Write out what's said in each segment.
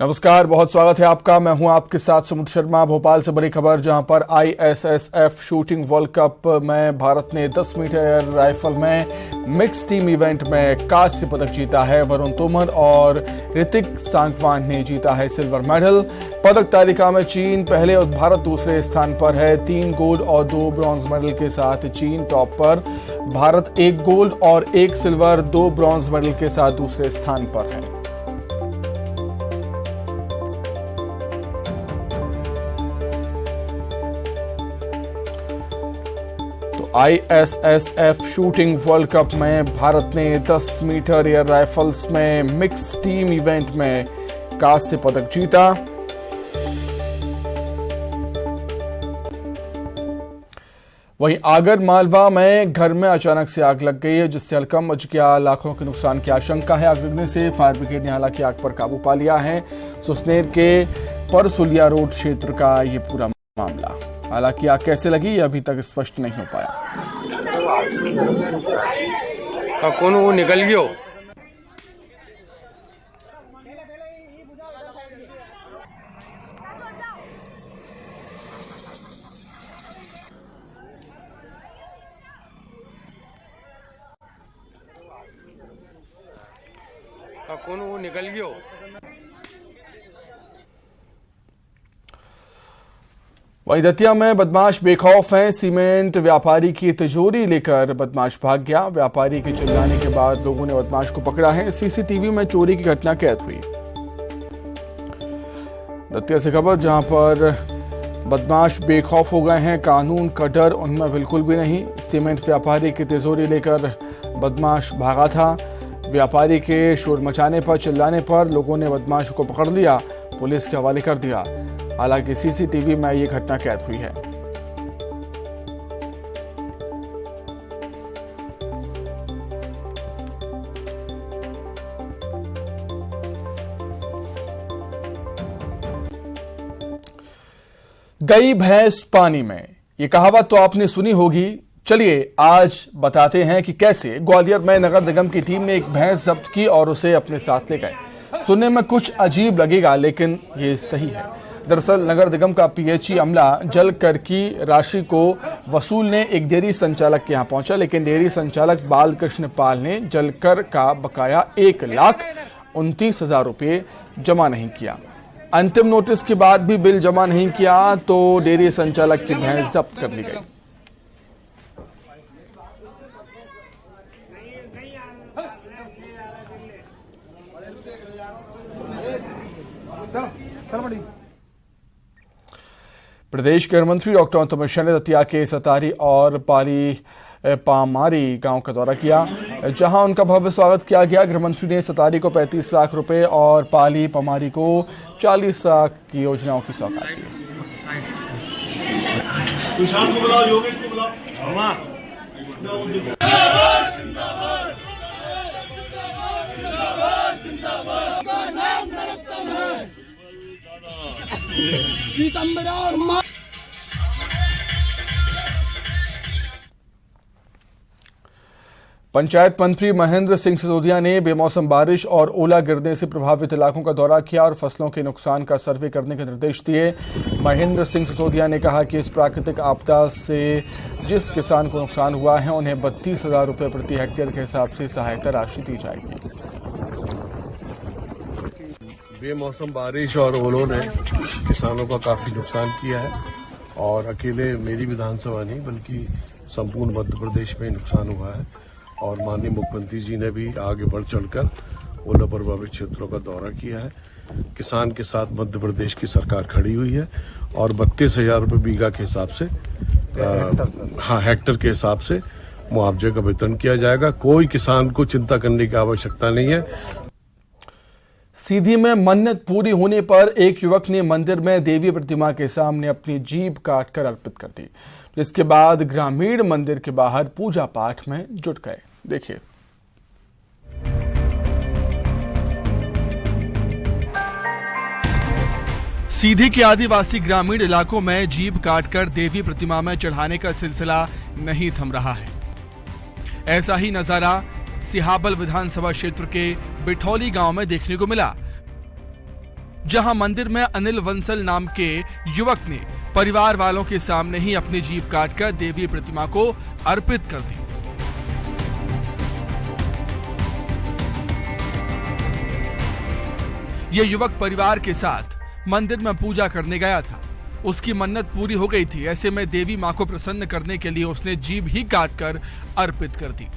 नमस्कार, बहुत स्वागत है आपका। मैं हूं आपके साथ समुद्र शर्मा। भोपाल से बड़ी खबर, जहां पर ISSF शूटिंग वर्ल्ड कप में भारत ने 10 मीटर एयर राइफल में मिक्स टीम इवेंट में कांस्य पदक जीता है। वरुण तोमर और ऋतिक सांगवान ने जीता है सिल्वर मेडल। पदक तालिका में चीन पहले और भारत दूसरे स्थान पर है। 3 गोल्ड और 2 ब्रॉन्ज मेडल के साथ चीन टॉप पर। भारत 1 गोल्ड और 1 सिल्वर 2 ब्रॉन्ज मेडल के साथ दूसरे स्थान पर है। ISSF शूटिंग वर्ल्ड कप में भारत ने 10 मीटर एयर राइफल्स में मिक्स टीम इवेंट में कांस्य पदक जीता। वहीं आगर मालवा में घर में अचानक से आग लग गई है, जिससे हड़कंप मच गया। लाखों के नुकसान की आशंका है। आग लगने से फायर ब्रिगेड ने हालांकि आग पर काबू पा लिया है। सुसनेर के परसुलिया रोड क्षेत्र का ये पूरा मामला। हालांकि आग कैसे लगी ये अभी तक स्पष्ट नहीं हो पाया। कौन वो निकल गयो? कौन वो निकल गयो? वहीं दतिया में बदमाश बेखौफ हैं। सीमेंट व्यापारी की तिजोरी लेकर बदमाश भाग गया। व्यापारी के चिल्लाने के बाद लोगों ने बदमाश को पकड़ा है। सीसीटीवी में चोरी की घटना कैद हुई। दतिया से खबर, जहां पर बदमाश बेखौफ हो गए हैं। कानून का डर उनमें बिल्कुल भी नहीं। सीमेंट व्यापारी की तिजोरी लेकर बदमाश भागा था। व्यापारी के शोर मचाने पर, चिल्लाने पर लोगों ने बदमाश को पकड़ लिया, पुलिस के हवाले कर दिया। हालांकि सीसीटीवी में ये घटना कैद हुई है। गई भैंस पानी में, ये कहावत तो आपने सुनी होगी। चलिए आज बताते हैं कि कैसे ग्वालियर में नगर निगम की टीम ने एक भैंस जब्त की और उसे अपने साथ ले गए। सुनने में कुछ अजीब लगेगा, लेकिन ये सही है। दरअसल नगर निगम का PHE अमला जल कर की राशि को वसूलने एक डेयरी संचालक के यहां पहुंचा, लेकिन डेयरी संचालक बालकृष्ण पाल ने जल कर का बकाया 1,29,000 रुपये जमा नहीं किया। अंतिम नोटिस के बाद भी बिल जमा नहीं किया तो डेयरी संचालक की भैंस जब्त कर ली गई। प्रदेश के गृह मंत्री डॉक्टर तोमर ने दतिया के सतारी और पाली पामारी गांव का दौरा किया, जहां उनका भव्य स्वागत किया गया। गृह मंत्री ने सतारी को 35 लाख रुपए और पाली पामारी को 40 लाख की योजनाओं की सौगात दी। पंचायत मंत्री महेंद्र सिंह सिसोदिया ने बेमौसम बारिश और ओला गिरने से प्रभावित इलाकों का दौरा किया और फसलों के नुकसान का सर्वे करने के निर्देश दिए। महेंद्र सिंह सिसोदिया ने कहा कि इस प्राकृतिक आपदा से जिस किसान को नुकसान हुआ है उन्हें 32,000 रुपये प्रति हेक्टेयर के हिसाब से सहायता राशि दी जाएगी। बेमौसम बारिश और ओलों ने किसानों का काफी नुकसान किया है और अकेले मेरी विधानसभा नहीं बल्कि संपूर्ण मध्य प्रदेश में नुकसान हुआ है। और माननीय मुख्यमंत्री जी ने भी आगे बढ़ चढ़कर ओला प्रभावित क्षेत्रों का दौरा किया है। किसान के साथ मध्य प्रदेश की सरकार खड़ी हुई है और 32,000 रुपये बीघा के हिसाब से हेक्टर के हिसाब से मुआवजे का वितरण किया जाएगा। कोई किसान को चिंता करने की आवश्यकता नहीं है। सीधी में मन्नत पूरी होने पर एक युवक ने मंदिर में देवी प्रतिमा के सामने अपनी जीभ काटकर अर्पित कर दी, जिसके बाद ग्रामीण मंदिर के बाहर पूजा पाठ में जुट गए। देखिए। सीधी के आदिवासी ग्रामीण इलाकों में जीभ काटकर देवी प्रतिमा में चढ़ाने का सिलसिला नहीं थम रहा है। ऐसा ही नजारा सिहाबल विधानसभा क्षेत्र के बिठौली गांव में देखने को मिला। जहां मंदिर में अनिल बंसल नाम के युवक ने परिवार वालों के सामने ही अपनी जीभ काटकर देवी प्रतिमा को अर्पित कर दी। यह युवक परिवार के साथ मंदिर में पूजा करने गया था। उसकी मन्नत पूरी हो गई थी। ऐसे में देवी मां को प्रसन्न करने के लिए उसने जीभ ही काटकर अर्पित कर दी।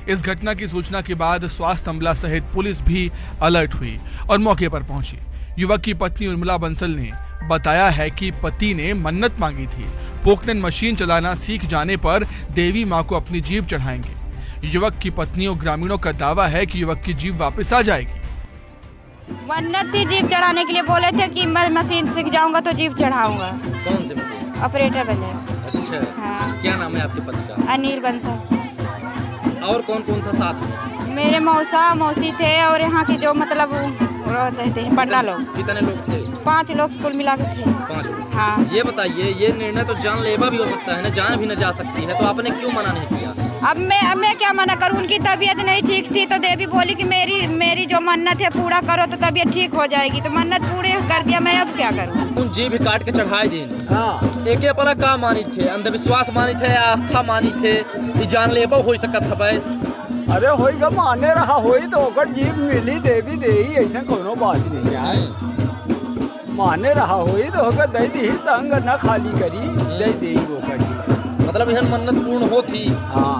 इस घटना की सूचना के बाद स्वास्थ्य अमला सहित पुलिस भी अलर्ट हुई और मौके पर पहुंची। युवक की पत्नी उर्मिला बंसल ने बताया है कि पति ने मन्नत मांगी थी, पोकलेन मशीन चलाना सीख जाने पर देवी मां को अपनी जीभ चढ़ाएंगे। युवक की पत्नी और ग्रामीणों का दावा है कि युवक की जीभ वापस आ जाएगी। मन्नत थी जीभ चढ़ाने के लिए, बोले थे कि मैं मशीन सीख जाऊंगा तो जीभ चढ़ाऊंगा। कौन सी मशीन? ऑपरेटर बन जाए। अच्छा। हाँ। क्या नाम है आपके पति का? अनिल बंसल। और कौन कौन था साथ में? मेरे मौसी थे और यहाँ के जो मतलब रहते हैं पटना लोग। कितने लोग थे? 5 लोग कुल मिला के थे। 5 लोग। हाँ। ये बताइए, ये निर्णय तो जानलेवा भी हो सकता है ना, जान भी न जा सकती है, तो आपने क्यों मना नहीं किया? अब मैं क्या मना करूँ? उनकी तबीयत नहीं ठीक थी तो देवी बोली कि मेरी जो मन्नत है पूरा करो तो तबीयत ठीक हो जाएगी, तो मन्नत पूरी कर दिया, मैं अब क्या करूँ? जीभ काट के चढ़ाई देनी। एक पर का मानी थे? अंधविश्वास मानी थे, आस्था मानी थे, ये जानलेवा हो सकत है? अरे होइगा माने रहा होई तो ओकर जीभ मिली देवी देही, ऐसा कोनो बात नहीं है। माने रहा होई तो होकर दे दी, तंग न खाली करी दे दी ओकर जीभ। मतलब यह मन्नत पूर्ण होती। हाँ।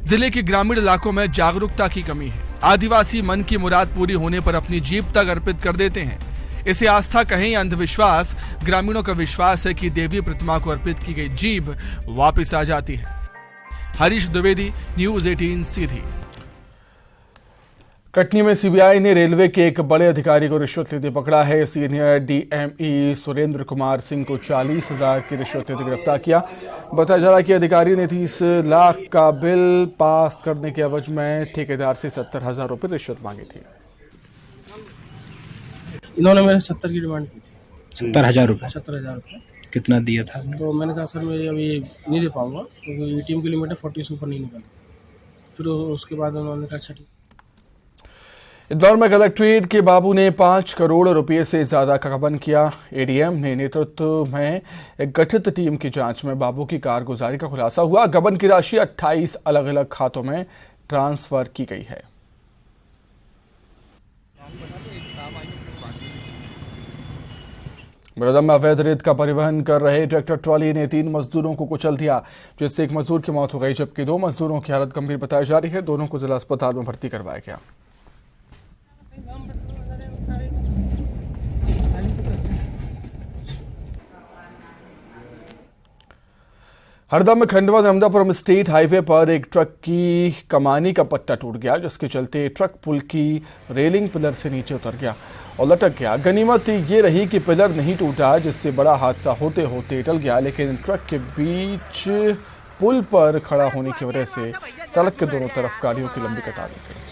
जिले के ग्रामीण इलाकों में जागरूकता की कमी है। आदिवासी मन की मुराद पूरी होने पर अपनी जीभ तक अर्पित कर देते हैं। इसे आस्था कहें या अंधविश्वास, ग्रामीणों का विश्वास है कि देवी प्रतिमा को अर्पित की गई जीभ वापस आ जाती है। हरीश द्विवेदी, न्यूज 18 सीधी। कटनी में सीबीआई ने रेलवे के एक बड़े अधिकारी को रिश्वत लेते पकड़ा है। सीनियर डीएमई सुरेंद्र कुमार सिंह को 40,000 की रिश्वत लेते गिरफ्तार किया। बताया जा रहा है कि अधिकारी ने 30 लाख का बिल पास करने के एवज में ठेकेदार से 70,000 रुपये रिश्वत मांगी थी। इन्होंने मेरे 70 की डिमांड की थी। 70,000 रुपये? 70,000 रुपये। कितना दिया था? तो मैंने कहा सर मैं अभी नहीं दे पाऊंगा क्योंकि एटीएम की लिमिट है 40 से ऊपर नहीं निकल। फिर उसके बाद उन्होंने कहा अच्छा ठीक। इंदौर में कलेक्ट्रेट के बाबू ने 5 करोड़ रुपए से ज्यादा का गबन किया। एडीएम ने नेतृत्व में एक गठित टीम की जांच में बाबू की कारगुजारी का खुलासा हुआ। गबन की राशि 28 अलग अलग खातों में ट्रांसफर की गई है। बड़ौदा में अवैध रेत का परिवहन कर रहे ट्रैक्टर ट्रॉली ने 3 मजदूरों को कुचल दिया, जिससे एक मजदूर की मौत हो गई, जबकि 2 मजदूरों की हालत गंभीर बताई जा रही है। दोनों को जिला अस्पताल में भर्ती करवाया गया। हरदा में खंडवा नर्मदापुरम स्टेट हाईवे पर एक ट्रक की कमानी का पट्टा टूट गया, जिसके चलते ट्रक पुल की रेलिंग पिलर से नीचे उतर गया और लटक गया। गनीमत ये रही कि पिलर नहीं टूटा, जिससे बड़ा हादसा होते होते टल गया, लेकिन ट्रक के बीच पुल पर खड़ा होने की वजह से सड़क के दोनों तरफ गाड़ियों की लंबी कतार लग गई।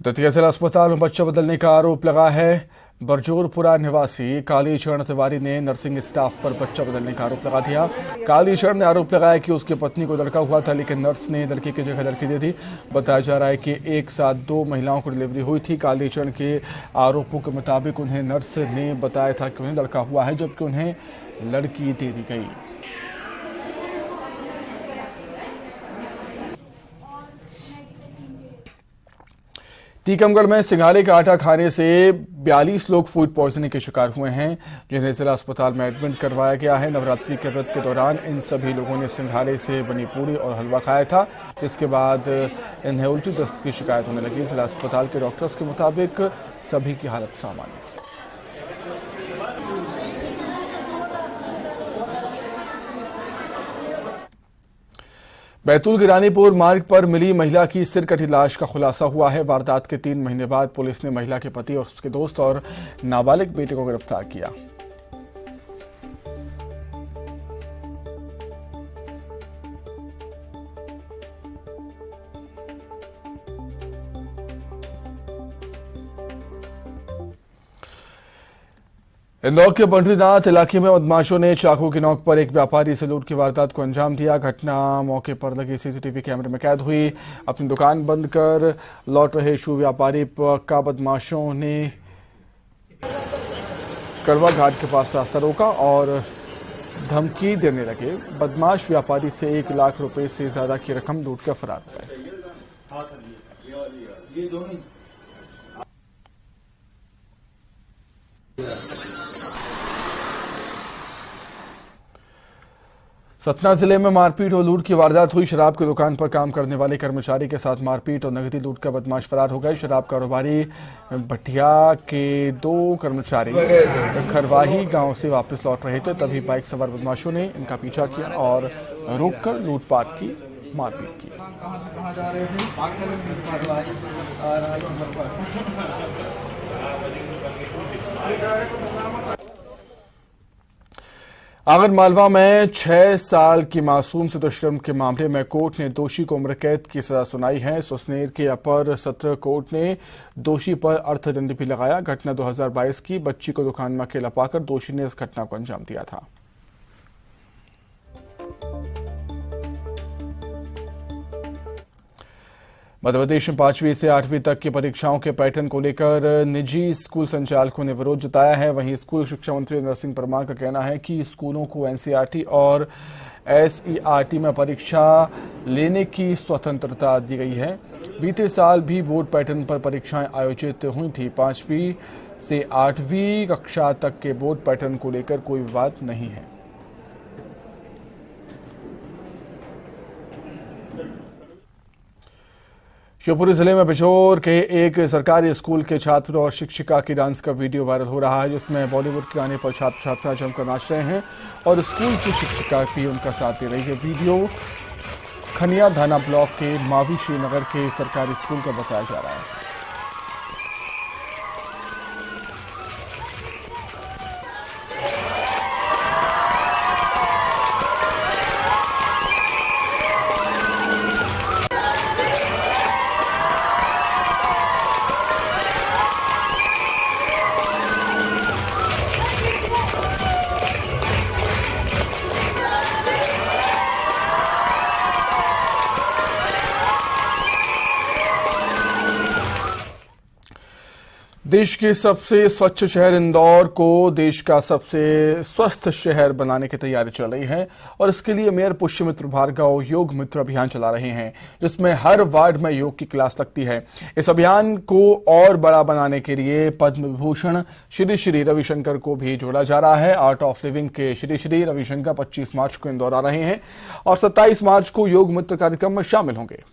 दतिया जिला अस्पताल में बच्चा बदलने का आरोप लगा है। बरजोरपुरा निवासी कालीचरण तिवारी ने नर्सिंग स्टाफ पर बच्चा बदलने का आरोप लगा दिया। कालीचरण ने आरोप लगाया कि उसके पत्नी को लड़का हुआ था, लेकिन नर्स ने लड़के की जगह लड़की दे दी। बताया जा रहा है कि एक साथ 2 महिलाओं को डिलीवरी हुई थी। कालीचरण के आरोपों के मुताबिक उन्हें नर्स ने बताया था कि उन्हें लड़का हुआ है, जबकि उन्हें लड़की दे दी गई। टीकमगढ़ में सिंघाड़े का आटा खाने से 42 लोग फूड पॉइजनिंग के शिकार हुए हैं, जिन्हें जिला अस्पताल में एडमिट करवाया गया है। नवरात्रि के व्रत के दौरान इन सभी लोगों ने सिंघाड़े से बनी पूरी और हलवा खाया था, जिसके बाद इन्हें उल्टी दस्त की शिकायत होने लगी। जिला अस्पताल के डॉक्टर्स के मुताबिक सभी की हालत सामान्य। बैतूल के रानीपुर मार्ग पर मिली महिला की सिरकटी लाश का खुलासा हुआ है। वारदात के 3 महीने बाद पुलिस ने महिला के पति और उसके दोस्त और नाबालिग बेटे को गिरफ्तार किया। इंदौर के बद्रीनाथ इलाके में बदमाशों ने चाकू की नोक पर एक व्यापारी से लूट की वारदात को अंजाम दिया। घटना मौके पर लगे सीसीटीवी कैमरे में कैद हुई। अपनी दुकान बंद कर लौट रहे शू व्यापारी का बदमाशों ने करवा घाट के पास रास्ता रोका और धमकी देने लगे। बदमाश व्यापारी से 1 लाख रुपए से ज्यादा की रकम लूट कर फरार हुए। सतना जिले में मारपीट और लूट की वारदात हुई। शराब की दुकान पर काम करने वाले कर्मचारी के साथ मारपीट और नकदी लूट का बदमाश फरार हो गए। शराब कारोबारी भटिया के 2 कर्मचारी खरवाही गांव से वापस लौट रहे थे, तभी बाइक सवार बदमाशों ने इनका पीछा किया और रोककर लूटपाट की मारपीट की। आगर मालवा में 6 साल की मासूम से दुष्कर्म के मामले में कोर्ट ने दोषी को उम्र कैद की सजा सुनाई है। सुसनेर के अपर सत्र कोर्ट ने दोषी पर अर्थदंड भी लगाया। घटना 2022 की। बच्ची को दुकान में अकेला पाकर दोषी ने इस घटना को अंजाम दिया था। मध्यप्रदेश में 5वीं से 8वीं तक की परीक्षाओं के पैटर्न को लेकर निजी स्कूल संचालकों ने विरोध जताया है। वहीं स्कूल शिक्षा मंत्री नरसिंह परमार का कहना है कि स्कूलों को एनसीईआरटी और एसईआरटी में परीक्षा लेने की स्वतंत्रता दी गई है। बीते साल भी बोर्ड पैटर्न पर परीक्षाएं आयोजित हुई थी। 5वीं से 8वीं कक्षा तक के बोर्ड पैटर्न को लेकर कोई विवाद नहीं है। शिवपुरी जिले में बिजोर के एक सरकारी स्कूल के छात्र और शिक्षिका की डांस का वीडियो वायरल हो रहा है, जिसमें बॉलीवुड के गाने पर छात्र छात्रा जमकर नाच रहे हैं और स्कूल की शिक्षिका भी उनका साथ दे रही है। वीडियो खनिया थाना ब्लॉक के मावी श्रीनगर के सरकारी स्कूल का बताया जा रहा है। देश के सबसे स्वच्छ शहर इंदौर को देश का सबसे स्वस्थ शहर बनाने की तैयारी चल रही है और इसके लिए मेयर पुष्यमित्र भार्गव योग मित्र अभियान चला रहे हैं, जिसमें हर वार्ड में योग की क्लास लगती है। इस अभियान को और बड़ा बनाने के लिए पद्म विभूषण श्री श्री रविशंकर को भी जोड़ा जा रहा है। आर्ट ऑफ लिविंग के श्री श्री रविशंकर 25 मार्च को इंदौर आ रहे हैं और 27 मार्च को योग मित्र कार्यक्रम में शामिल होंगे।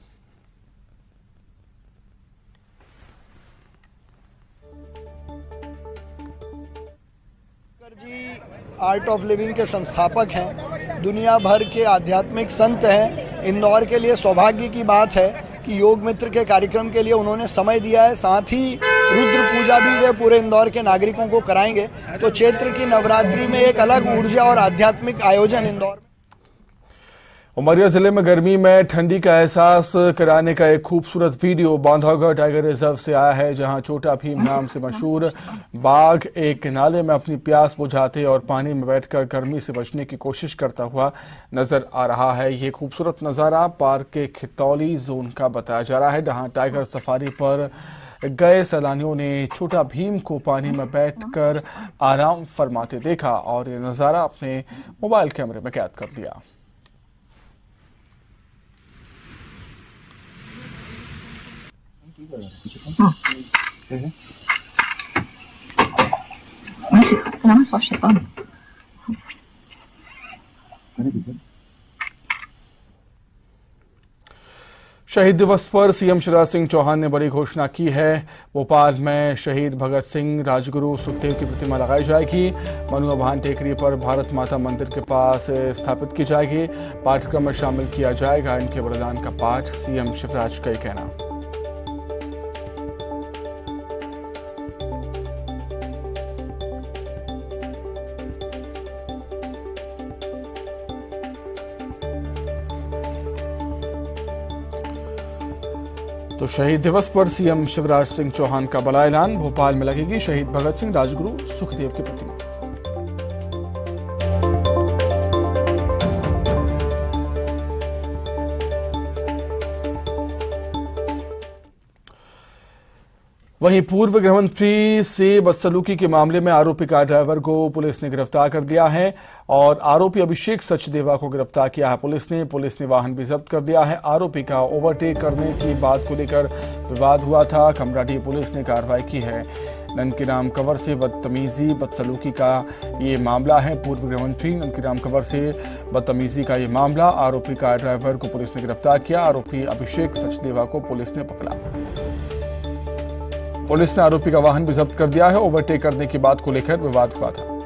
आर्ट ऑफ लिविंग के संस्थापक हैं, दुनिया भर के आध्यात्मिक संत हैं। इंदौर के लिए सौभाग्य की बात है कि योग मित्र के कार्यक्रम के लिए उन्होंने समय दिया है। साथ ही रुद्र पूजा भी वे पूरे इंदौर के नागरिकों को कराएंगे। तो चैत्र की नवरात्रि में एक अलग ऊर्जा और आध्यात्मिक आयोजन इंदौर में। उमरिया जिले में गर्मी में ठंडी का एहसास कराने का एक खूबसूरत वीडियो बांधवगढ़ टाइगर रिजर्व से आया है, जहां छोटा भीम नाम से मशहूर बाघ एक नाले में अपनी प्यास बुझाते और पानी में बैठकर गर्मी से बचने की कोशिश करता हुआ नजर आ रहा है। ये खूबसूरत नजारा पार्क के खितौली जोन का बताया जा रहा है, जहां टाइगर सफारी पर गए सैलानियों ने छोटा भीम को पानी में बैठकर आराम फरमाते देखा और ये नजारा अपने मोबाइल कैमरे में कैद कर लिया। शहीद दिवस पर सीएम शिवराज सिंह चौहान ने बड़ी घोषणा की है। भोपाल में शहीद भगत सिंह, राजगुरु, सुखदेव की प्रतिमा लगाई जाएगी। मनुआ भान टेकरी पर भारत माता मंदिर के पास स्थापित की जाएगी। पाठ्यक्रम में शामिल किया जाएगा इनके बलिदान का पाठ, सीएम शिवराज का कहना। तो शहीद दिवस पर सीएम शिवराज सिंह चौहान का बड़ा ऐलान। भोपाल में लगेगी शहीद भगत सिंह, राजगुरु, सुखदेव की प्रतिमा। वहीं पूर्व गृह मंत्री से बदसलूकी के मामले में आरोपी कार ड्राइवर को पुलिस ने गिरफ्तार कर लिया है और आरोपी अभिषेक सचदेवा को गिरफ्तार किया है पुलिस ने वाहन भी जब्त कर दिया है। आरोपी का ओवरटेक करने की बात को लेकर विवाद हुआ था। कमराडीह पुलिस ने कार्रवाई की है। ननकीराम कंवर से बदसलूकी का ये मामला है। पूर्व गृह मंत्री ननकीराम कंवर से बदतमीजी का ये मामला। आरोपी कार ड्राइवर को पुलिस ने गिरफ्तार किया। आरोपी अभिषेक सचदेवा को पुलिस ने पकड़ा। पुलिस ने आरोपी का वाहन भी जब्त कर दिया है। ओवरटेक करने की बात को लेकर विवाद हुआ था।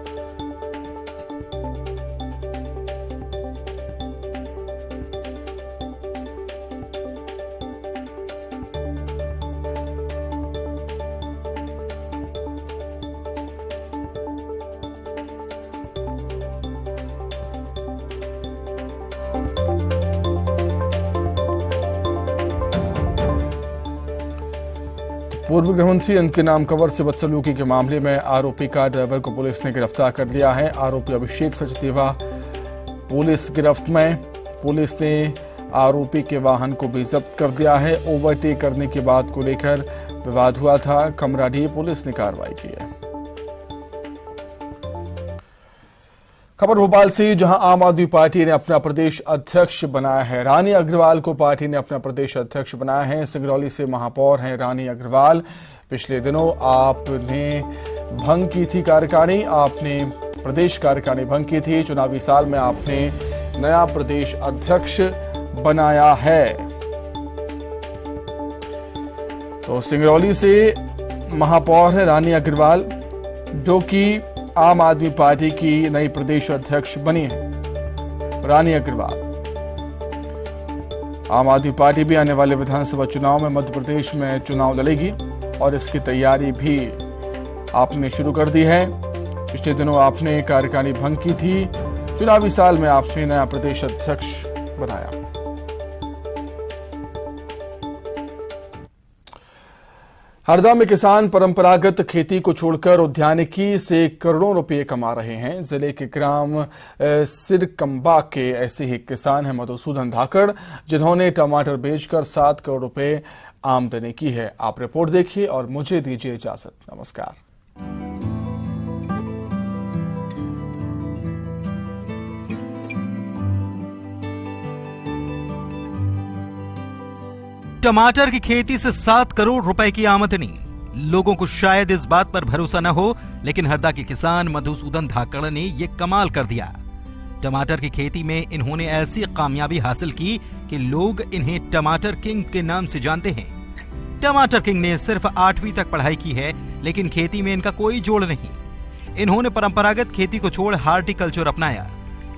पूर्व गृह मंत्री ननकीराम कंवर से बदसलूकी के मामले में आरोपी कार ड्राइवर को पुलिस ने गिरफ्तार कर लिया है। आरोपी अभिषेक सचदेवा पुलिस गिरफ्त में। पुलिस ने आरोपी के वाहन को भी जब्त कर दिया है। ओवरटेक करने की बात को लेकर विवाद हुआ था। कमराडीह पुलिस ने कार्रवाई की है। खबर भोपाल से, जहां आम आदमी पार्टी ने अपना प्रदेश अध्यक्ष बनाया है। रानी अग्रवाल को पार्टी ने अपना प्रदेश अध्यक्ष बनाया है। सिंगरौली से महापौर हैं रानी अग्रवाल। पिछले दिनों आपने भंग की थी कार्यकारिणी, आपने प्रदेश कार्यकारिणी भंग की थी। चुनावी साल में आपने नया प्रदेश अध्यक्ष बनाया है। तो सिंगरौली से महापौर है रानी अग्रवाल, जो कि आम आदमी पार्टी की नई प्रदेश अध्यक्ष बनी है। रानी अग्रवाल आम आदमी पार्टी भी आने वाले विधानसभा चुनाव में मध्य प्रदेश में चुनाव लड़ेगी और इसकी तैयारी भी आपने शुरू कर दी है। पिछले दिनों आपने कार्यकारिणी भंग की थी। चुनावी साल में आपने नया प्रदेश अध्यक्ष बनाया। हरदा में किसान परंपरागत खेती को छोड़कर उद्यानिकी से करोड़ों रुपए कमा रहे हैं। जिले के ग्राम सिरकंबा के ऐसे ही किसान हैं मधुसूदन धाकड़, जिन्होंने टमाटर बेचकर 7 करोड़ रुपए आमदनी की है। आप रिपोर्ट देखिए और मुझे दीजिए इजाजत। नमस्कार। टमाटर की खेती से 7 करोड़ रुपए की आमदनी। लोगों को शायद इस बात पर भरोसा न हो, लेकिन हरदा के किसान मधुसूदन धाकड़ ने ये कमाल कर दिया। टमाटर की खेती में इन्होंने ऐसी कामयाबी हासिल की कि लोग इन्हें टमाटर किंग के नाम से जानते हैं। टमाटर किंग ने सिर्फ 8वीं तक पढ़ाई की है, लेकिन खेती में इनका कोई जोड़ नहीं। इन्होंने परंपरागत खेती को छोड़ हार्टिकल्चर अपनाया।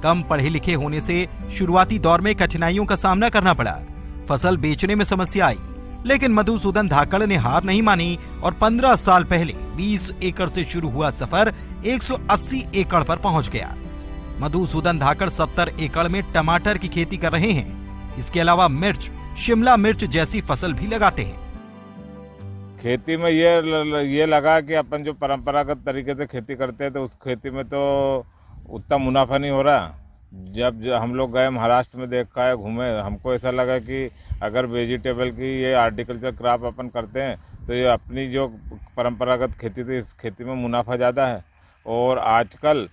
कम पढ़े लिखे होने से शुरुआती दौर में कठिनाइयों का सामना करना पड़ा। फसल बेचने में समस्या आई, लेकिन मधुसूदन धाकड़ ने हार नहीं मानी और 15 साल पहले 20 एकड़ से शुरू हुआ सफर 180 एकड़ पर पहुंच गया। मधुसूदन धाकड़ 70 एकड़ में टमाटर की खेती कर रहे हैं। इसके अलावा मिर्च, शिमला मिर्च जैसी फसल भी लगाते हैं। खेती में ये लगा कि अपन जो परंपरागत तरीके से खेती करते हैं तो उस खेती में तो उतना मुनाफा नहीं हो रहा। जब हम लोग गए महाराष्ट्र में देखा है, घूमे, हमको ऐसा लगा कि अगर वेजिटेबल की ये हार्टिकल्चर क्रॉप अपन करते हैं तो ये अपनी जो परंपरागत खेती थी इस खेती में मुनाफा ज़्यादा है। और आजकल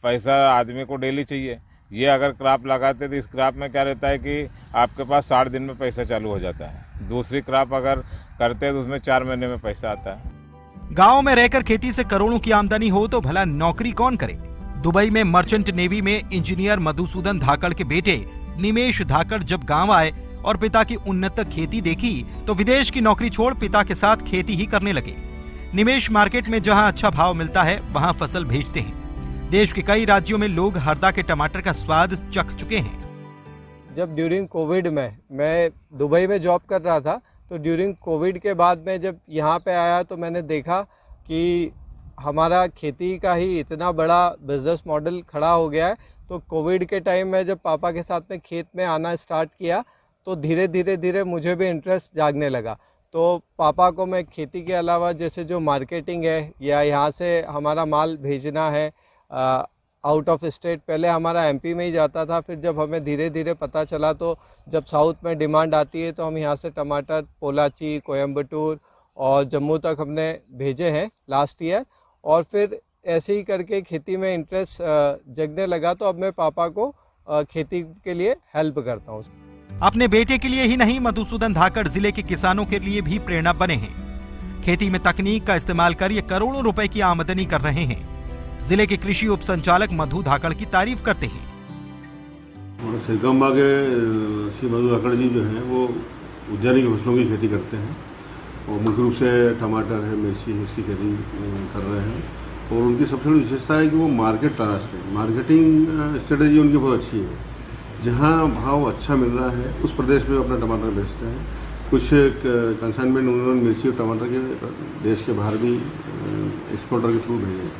पैसा आदमी को डेली चाहिए। ये अगर क्रॉप लगाते तो इस क्रॉप में क्या रहता है कि आपके पास 60 दिन में पैसा चालू हो जाता है। दूसरी क्रॉप अगर करते हैं तो उसमें 4 महीने में पैसा आता है। गाँव में रहकर खेती से करोड़ों की आमदनी हो तो भला नौकरी कौन करे। दुबई में मर्चेंट नेवी में इंजीनियर मधुसूदन धाकड़ के बेटे निमेश धाकड़ जब गांव आए और पिता की उन्नत खेती देखी तो विदेश की नौकरी छोड़ पिता के साथ खेती ही करने लगे। निमेश मार्केट में जहां अच्छा भाव मिलता है वहां फसल भेजते हैं। देश के कई राज्यों में लोग हरदा के टमाटर का स्वाद चख चुके हैं। जब ड्यूरिंग कोविड में मैं दुबई में जॉब कर रहा था, तो ड्यूरिंग कोविड के बाद में जब यहाँ पे आया तो मैंने देखा कि हमारा खेती का ही इतना बड़ा बिजनेस मॉडल खड़ा हो गया है। तो कोविड के टाइम में जब पापा के साथ में खेत में आना स्टार्ट किया तो धीरे धीरे मुझे भी इंटरेस्ट जागने लगा। तो पापा को मैं खेती के अलावा जैसे जो मार्केटिंग है या यहाँ से हमारा माल भेजना है आउट ऑफ स्टेट, पहले हमारा एमपी में ही जाता था। फिर जब हमें धीरे धीरे पता चला तो जब साउथ में डिमांड आती है तो हम यहाँ से टमाटर पोलाची, कोयम्बटूर और जम्मू तक हमने भेजे हैं लास्ट ईयर। और फिर ऐसे ही करके खेती में इंटरेस्ट जगने लगा, तो अब मैं पापा को खेती के लिए हेल्प करता हूँ। अपने बेटे के लिए ही नहीं, मधुसूदन धाकड़ जिले के किसानों के लिए भी प्रेरणा बने हैं। खेती में तकनीक का इस्तेमाल कर ये करोड़ों रुपए की आमदनी कर रहे हैं। जिले के कृषि उप संचालक मधु धाकड़ की तारीफ करते हैं। सिरकम्बा के श्री मधु धाकड़ जी जो हैं वो उद्यानिक फसलों की खेती करते हैं और मुख्य रूप से टमाटर है, मिर्ची है, इसकी खेती कर रहे हैं। और उनकी सबसे बड़ी विशेषता है कि वो मार्केट तलाशते हैं। मार्केटिंग स्ट्रेटेजी उनकी बहुत अच्छी है। जहाँ भाव अच्छा मिल रहा है उस प्रदेश में अपना टमाटर बेचते हैं। कुछ कंसाइनमेंट उन्होंने मिर्ची और टमाटर के देश के बाहर भी एक्सपोर्टर के थ्रू भेजे।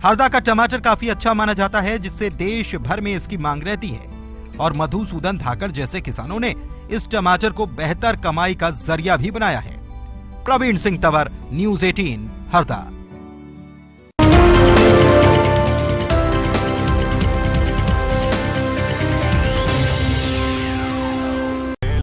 हरदा का टमाटर काफी अच्छा माना जाता है, जिससे देश भर में इसकी मांग रहती है। और मधुसूदन धाकड़ जैसे किसानों ने इस टमाटर को बेहतर कमाई का जरिया भी बनाया है। प्रवीण सिंह तंवर, न्यूज़ 18, हरदा।